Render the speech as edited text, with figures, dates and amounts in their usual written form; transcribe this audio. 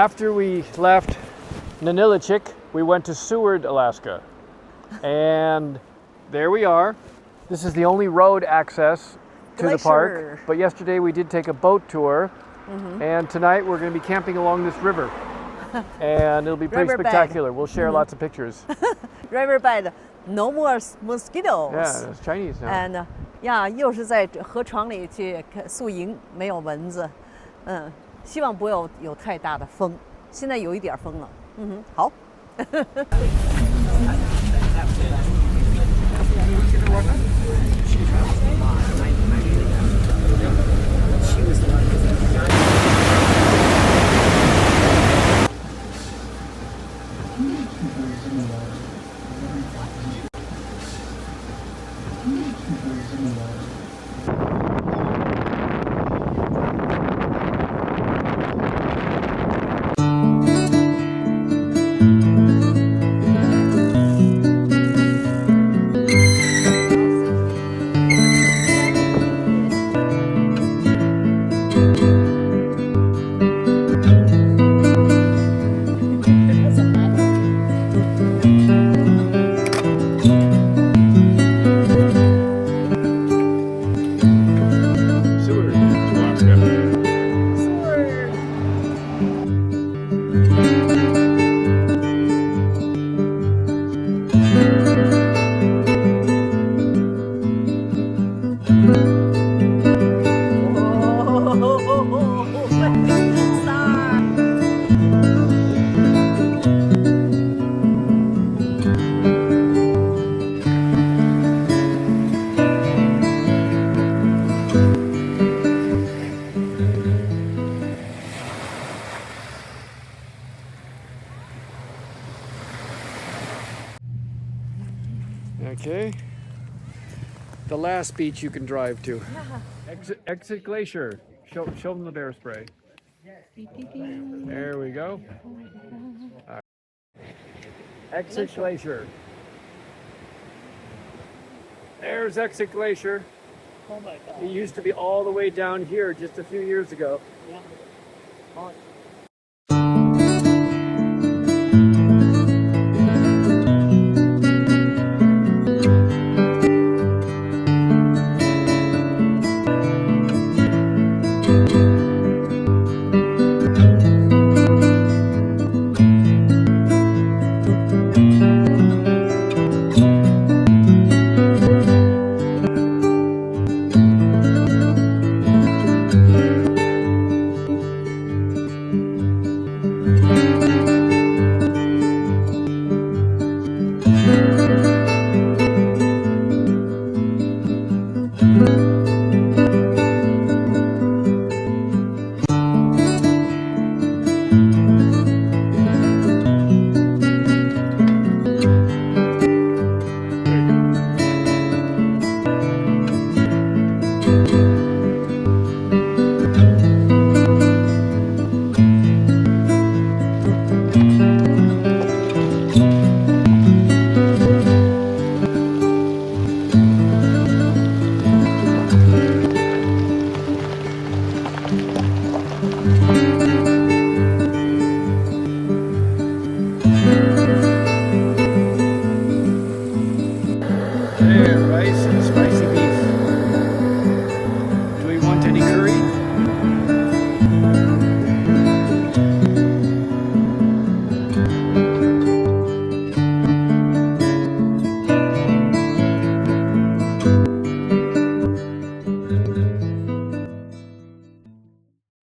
after we left Nanilichik, we went to Seward, Alaska. And there we are. This is the only road access to the park. But yesterday we did take a boat tour. And tonight we're going to be camping along this river. And it'll be pretty spectacular. We'll share lots of pictures. Riverbed, no more mosquitoes. Yeah, it's Chinese now. And yeah, 又是在河床里去宿营，没有蚊子。希望不要有太大的风。现在有一点风了。好。Okay, the last beach you can drive to. Exit Glacier. Show them the bear spray. There we go. Right. Exit Glacier. There's Exit Glacier. Oh my God. It used to be all the way down here just a few years ago. Yeah.